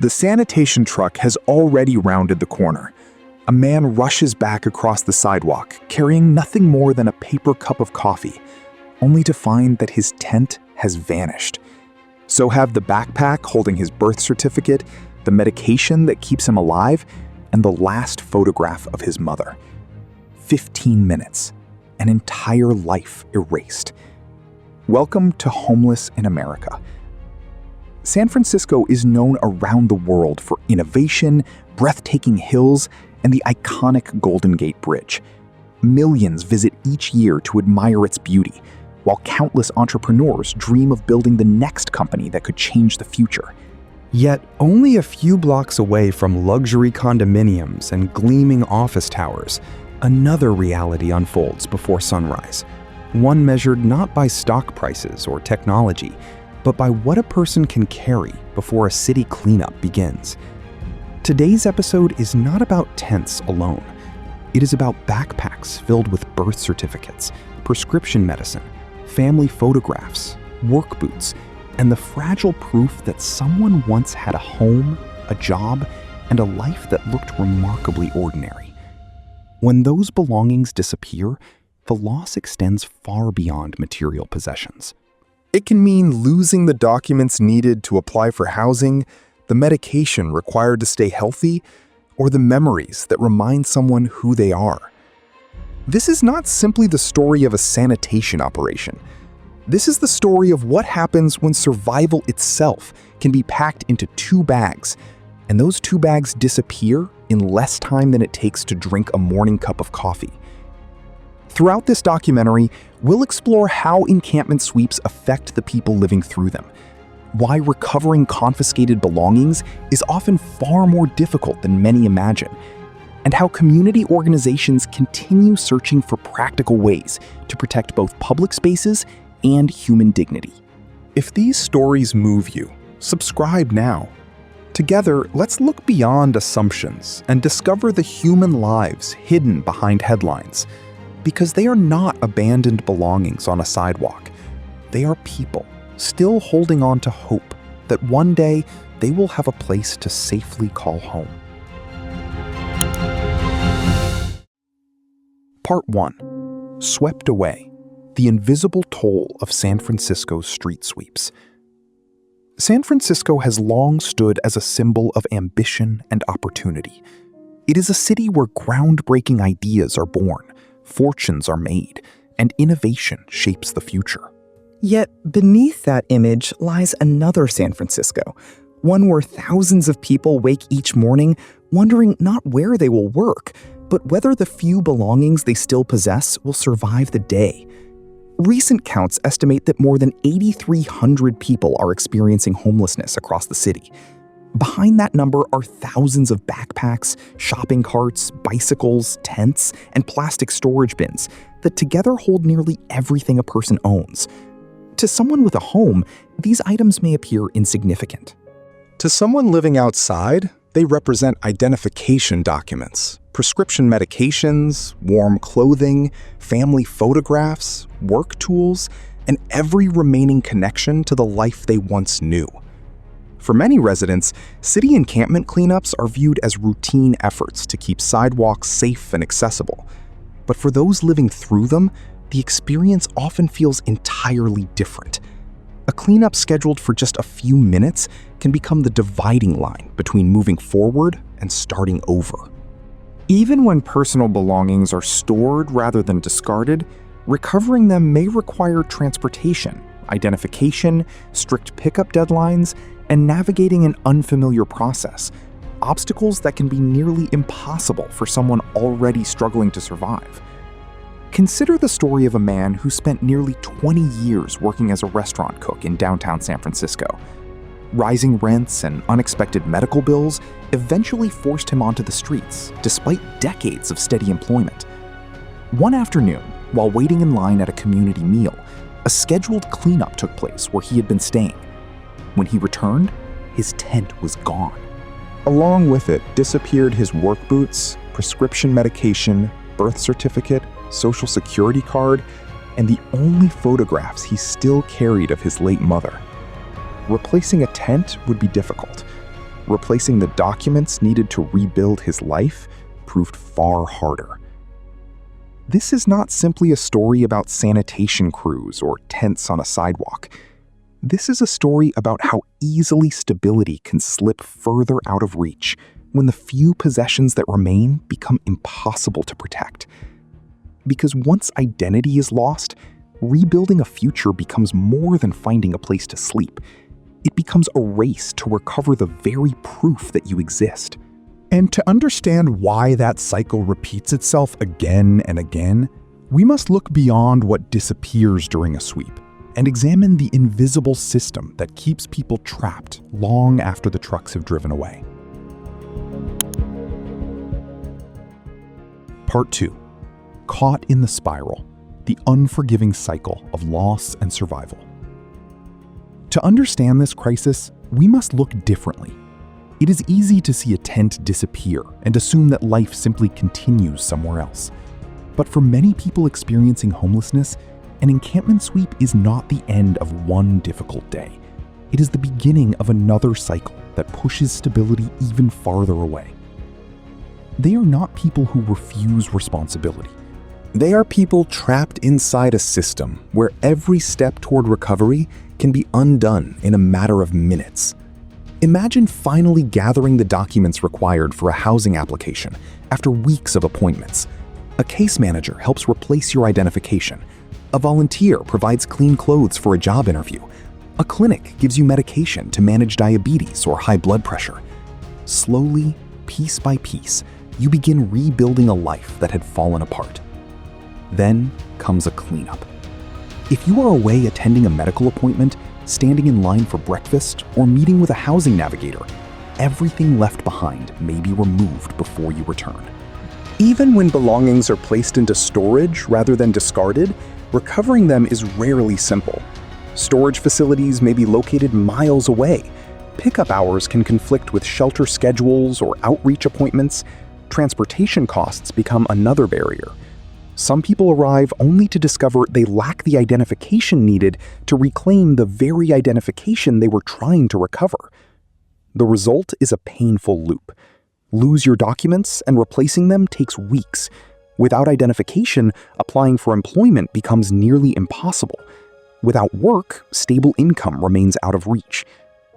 The sanitation truck has already rounded the corner. A man rushes back across the sidewalk, carrying nothing more than a paper cup of coffee, only to find that his tent has vanished. So have the backpack holding his birth certificate, the medication that keeps him alive, and the last photograph of his mother. 15 minutes, an entire life erased. Welcome to Homeless in America. San Francisco is known around the world for innovation, breathtaking hills, and the iconic Golden Gate Bridge. Millions visit each year to admire its beauty, while countless entrepreneurs dream of building the next company that could change the future. Yet, only a few blocks away from luxury condominiums and gleaming office towers, another reality unfolds before sunrise. One measured not by stock prices or technology, but by what a person can carry before a city cleanup begins. Today's episode is not about tents alone. It is about backpacks filled with birth certificates, prescription medicine, family photographs, work boots, and the fragile proof that someone once had a home, a job, and a life that looked remarkably ordinary. When those belongings disappear, the loss extends far beyond material possessions. It can mean losing the documents needed to apply for housing, the medication required to stay healthy, or the memories that remind someone who they are. This is not simply the story of a sanitation operation. This is the story of what happens when survival itself can be packed into 2 bags, and those 2 bags disappear in less time than it takes to drink a morning cup of coffee. Throughout this documentary, we'll explore how encampment sweeps affect the people living through them, why recovering confiscated belongings is often far more difficult than many imagine, and how community organizations continue searching for practical ways to protect both public spaces and human dignity. If these stories move you, subscribe now. Together, let's look beyond assumptions and discover the human lives hidden behind headlines. Because they are not abandoned belongings on a sidewalk. They are people still holding on to hope that one day they will have a place to safely call home. Part 1. Swept Away: The Invisible Toll of San Francisco's Street Sweeps. San Francisco has long stood as a symbol of ambition and opportunity. It is a city where groundbreaking ideas are born, fortunes are made, and innovation shapes the future. Yet beneath that image lies another San Francisco, one where thousands of people wake each morning wondering not where they will work, but whether the few belongings they still possess will survive the day. Recent counts estimate that more than 8,300 people are experiencing homelessness across the city. Behind that number are thousands of backpacks, shopping carts, bicycles, tents, and plastic storage bins that together hold nearly everything a person owns. To someone with a home, these items may appear insignificant. To someone living outside, they represent identification documents, prescription medications, warm clothing, family photographs, work tools, and every remaining connection to the life they once knew. For many residents, city encampment cleanups are viewed as routine efforts to keep sidewalks safe and accessible. But for those living through them, the experience often feels entirely different. A cleanup scheduled for just a few minutes can become the dividing line between moving forward and starting over. Even when personal belongings are stored rather than discarded, recovering them may require transportation, identification, strict pickup deadlines, and navigating an unfamiliar process, obstacles that can be nearly impossible for someone already struggling to survive. Consider the story of a man who spent nearly 20 years working as a restaurant cook in downtown San Francisco. Rising rents and unexpected medical bills eventually forced him onto the streets, despite decades of steady employment. One afternoon, while waiting in line at a community meal, a scheduled cleanup took place where he had been staying. When he returned, his tent was gone. Along with it disappeared his work boots, prescription medication, birth certificate, social security card, and the only photographs he still carried of his late mother. Replacing a tent would be difficult. replacing the documents needed to rebuild his life proved far harder. This is not simply a story about sanitation crews or tents on a sidewalk. This is a story about how easily stability can slip further out of reach when the few possessions that remain become impossible to protect. Because once identity is lost, rebuilding a future becomes more than finding a place to sleep. It becomes a race to recover the very proof that you exist. And to understand why that cycle repeats itself again and again, we must look beyond what disappears during a sweep and examine the invisible system that keeps people trapped long after the trucks have driven away. Part 2. Caught in the spiral, the unforgiving cycle of loss and survival. To understand this crisis, we must look differently. It is easy to see a tent disappear and assume that life simply continues somewhere else. But for many people experiencing homelessness, an encampment sweep is not the end of one difficult day. It is the beginning of another cycle that pushes stability even farther away. They are not people who refuse responsibility. They are people trapped inside a system where every step toward recovery can be undone in a matter of minutes. Imagine finally gathering the documents required for a housing application after weeks of appointments. A case manager helps replace your identification. A volunteer provides clean clothes for a job interview. A clinic gives you medication to manage diabetes or high blood pressure. Slowly, piece by piece, you begin rebuilding a life that had fallen apart. Then comes a cleanup. If you are away attending a medical appointment, standing in line for breakfast, or meeting with a housing navigator, everything left behind may be removed before you return. Even when belongings are placed into storage rather than discarded, recovering them is rarely simple. Storage facilities may be located miles away. Pickup hours can conflict with shelter schedules or outreach appointments. Transportation costs become another barrier. Some people arrive only to discover they lack the identification needed to reclaim the very identification they were trying to recover. The result is a painful loop. Lose your documents and replacing them takes weeks. Without identification, applying for employment becomes nearly impossible. Without work, stable income remains out of reach.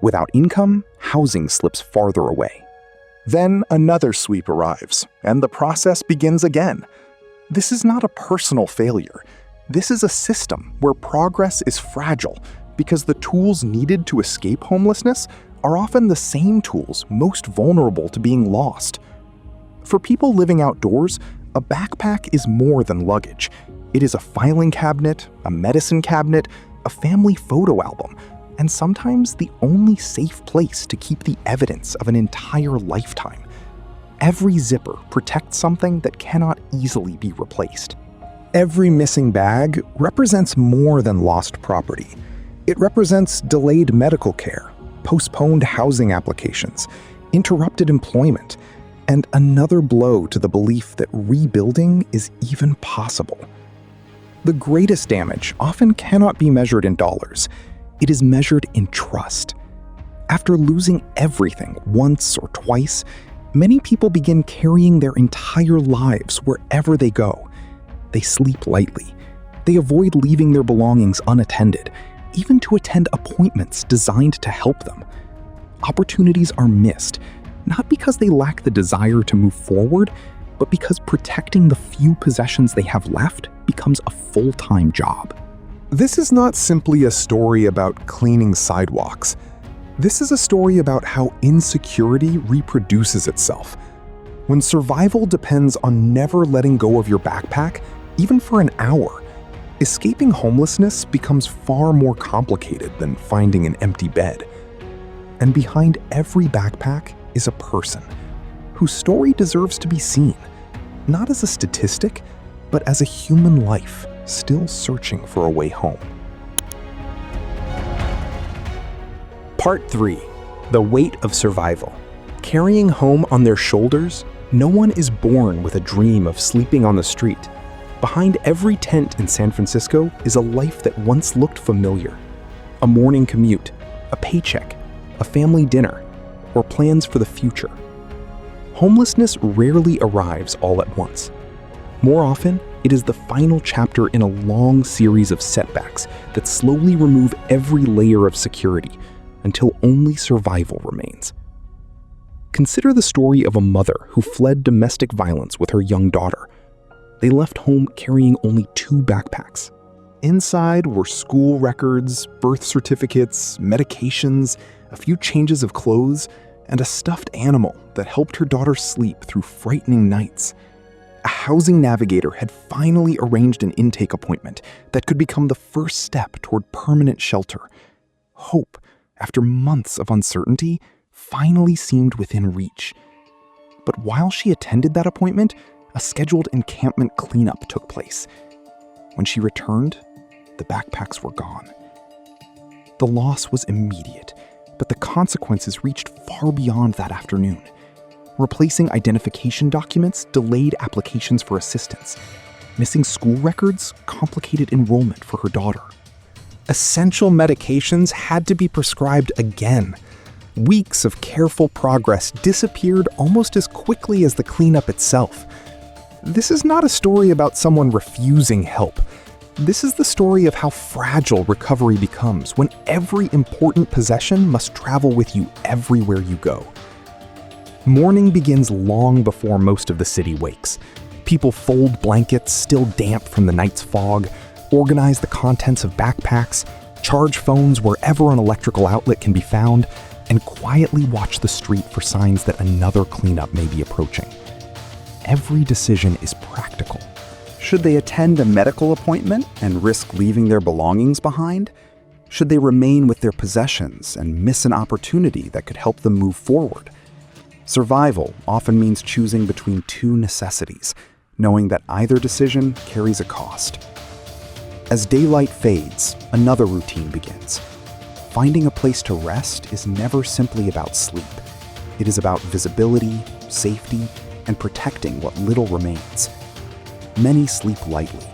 Without income, housing slips farther away. Then another sweep arrives, and the process begins again. This is not a personal failure. This is a system where progress is fragile because the tools needed to escape homelessness are often the same tools most vulnerable to being lost. For people living outdoors, a backpack is more than luggage. It is a filing cabinet, a medicine cabinet, a family photo album, and sometimes the only safe place to keep the evidence of an entire lifetime. Every zipper protects something that cannot easily be replaced. Every missing bag represents more than lost property. It represents delayed medical care, postponed housing applications, interrupted employment, and another blow to the belief that rebuilding is even possible. The greatest damage often cannot be measured in dollars. It is measured in trust. After losing everything once or twice, many people begin carrying their entire lives wherever they go. They sleep lightly. They avoid leaving their belongings unattended, even to attend appointments designed to help them. Opportunities are missed, not because they lack the desire to move forward, but because protecting the few possessions they have left becomes a full-time job. This is not simply a story about cleaning sidewalks. This is a story about how insecurity reproduces itself. When survival depends on never letting go of your backpack, even for an hour, escaping homelessness becomes far more complicated than finding an empty bed. And behind every backpack is a person whose story deserves to be seen, not as a statistic, but as a human life still searching for a way home. Part 3. The weight of survival. Carrying home on their shoulders, no one is born with a dream of sleeping on the street. Behind every tent in San Francisco is a life that once looked familiar. A morning commute, a paycheck, a family dinner, or plans for the future. Homelessness rarely arrives all at once. More often, it is the final chapter in a long series of setbacks that slowly remove every layer of security until only survival remains. Consider the story of a mother who fled domestic violence with her young daughter. They left home carrying only 2 backpacks. Inside were school records, birth certificates, medications, a few changes of clothes, and a stuffed animal that helped her daughter sleep through frightening nights. A housing navigator had finally arranged an intake appointment that could become the first step toward permanent shelter. Hope, after months of uncertainty, finally seemed within reach. But while she attended that appointment, a scheduled encampment cleanup took place. When she returned, the backpacks were gone. The loss was immediate, but the consequences reached far beyond that afternoon. Replacing identification documents delayed applications for assistance. Missing school records complicated enrollment for her daughter. Essential medications had to be prescribed again. Weeks of careful progress disappeared almost as quickly as the cleanup itself. This is not a story about someone refusing help. This is the story of how fragile recovery becomes when every important possession must travel with you everywhere you go. Morning begins long before most of the city wakes. People fold blankets still damp from the night's fog, organize the contents of backpacks, charge phones wherever an electrical outlet can be found, and quietly watch the street for signs that another cleanup may be approaching. Every decision is practical. Should they attend a medical appointment and risk leaving their belongings behind? Should they remain with their possessions and miss an opportunity that could help them move forward? Survival often means choosing between 2 necessities, knowing that either decision carries a cost. As daylight fades, another routine begins. Finding a place to rest is never simply about sleep. It is about visibility, safety, and protecting what little remains. Many sleep lightly,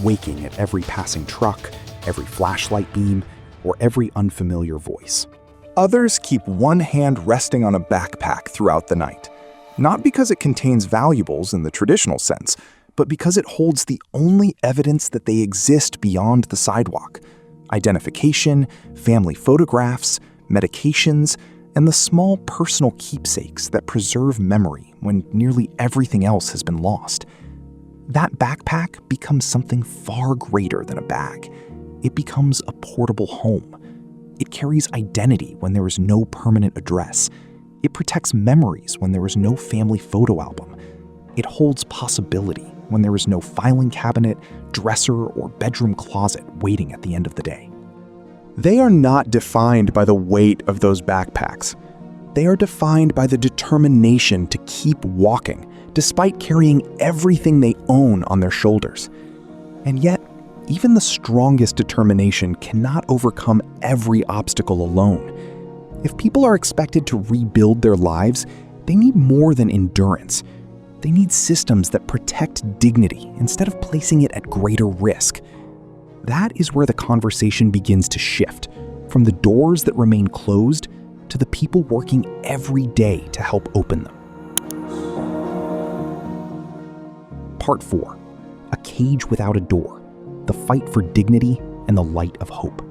waking at every passing truck, every flashlight beam, or every unfamiliar voice. Others keep one hand resting on a backpack throughout the night, not because it contains valuables in the traditional sense, but because it holds the only evidence that they exist beyond the sidewalk: identification, family photographs, medications, and the small personal keepsakes that preserve memory when nearly everything else has been lost. That backpack becomes something far greater than a bag. It becomes a portable home. It carries identity when there is no permanent address. It protects memories when there is no family photo album. It holds possibility when there is no filing cabinet, dresser, or bedroom closet waiting at the end of the day. They are not defined by the weight of those backpacks. They are defined by the determination to keep walking, despite carrying everything they own on their shoulders. And yet, even the strongest determination cannot overcome every obstacle alone. If people are expected to rebuild their lives, they need more than endurance. They need systems that protect dignity instead of placing it at greater risk. That is where the conversation begins to shift, from the doors that remain closed to the people working every day to help open them. Part 4. A cage without a door. The fight for dignity and the light of hope.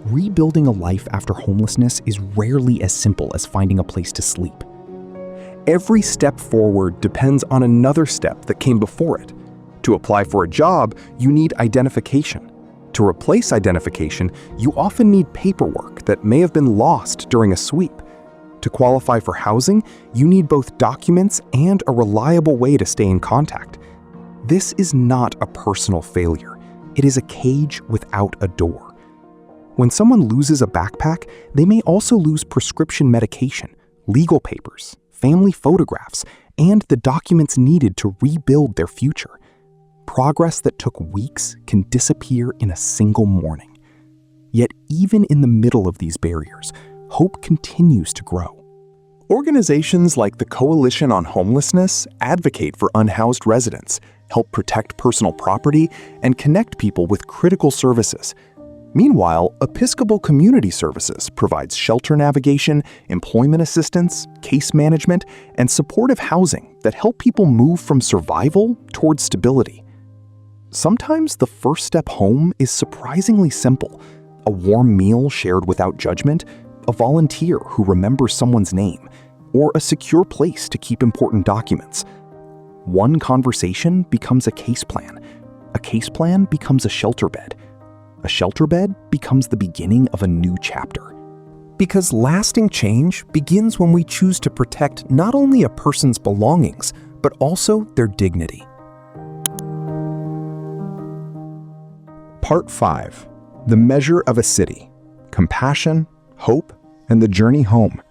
Rebuilding a life after homelessness is rarely as simple as finding a place to sleep. Every step forward depends on another step that came before it. To apply for a job, you need identification. To replace identification, you often need paperwork that may have been lost during a sweep. To qualify for housing, you need both documents and a reliable way to stay in contact. This is not a personal failure. It is a cage without a door. When someone loses a backpack, they may also lose prescription medication, legal papers, family photographs, and the documents needed to rebuild their future. Progress that took weeks can disappear in a single morning. Yet even in the middle of these barriers, hope continues to grow. Organizations like the Coalition on Homelessness advocate for unhoused residents, help protect personal property, and connect people with critical services. Meanwhile, Episcopal Community Services provides shelter navigation, employment assistance, case management, and supportive housing that help people move from survival towards stability. Sometimes the first step home is surprisingly simple: a warm meal shared without judgment, a volunteer who remembers someone's name, or a secure place to keep important documents. One conversation becomes a case plan becomes a shelter bed. A shelter bed becomes the beginning of a new chapter. Because lasting change begins when we choose to protect not only a person's belongings, but also their dignity. Part 5. The Measure of a City: Compassion, Hope, and the Journey Home.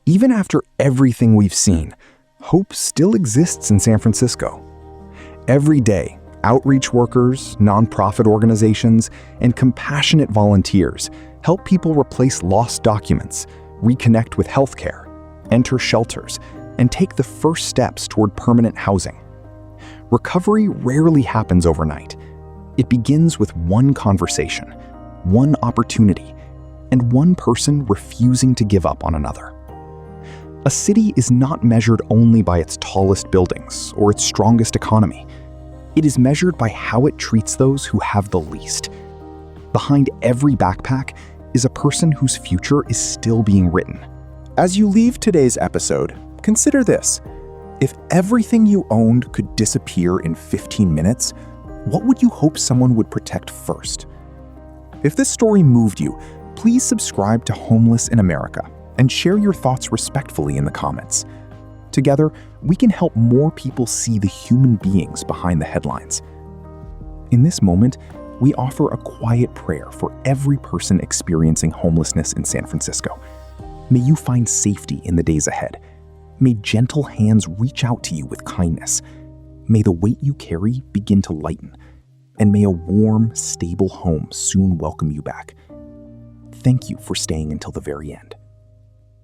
Even after everything we've seen, hope still exists in San Francisco. Every day, outreach workers, nonprofit organizations, and compassionate volunteers help people replace lost documents, reconnect with healthcare, enter shelters, and take the first steps toward permanent housing. Recovery rarely happens overnight. It begins with one conversation, one opportunity, and one person refusing to give up on another. A city is not measured only by its tallest buildings or its strongest economy. It is measured by how it treats those who have the least. Behind every backpack is a person whose future is still being written. As you leave today's episode, consider this: if everything you owned could disappear in 15 minutes, what would you hope someone would protect first? If this story moved you, please subscribe to Homeless in America and share your thoughts respectfully in the comments. Together, we can help more people see the human beings behind the headlines. In this moment, we offer a quiet prayer for every person experiencing homelessness in San Francisco. May you find safety in the days ahead. May gentle hands reach out to you with kindness. May the weight you carry begin to lighten. And may a warm, stable home soon welcome you back. Thank you for staying until the very end.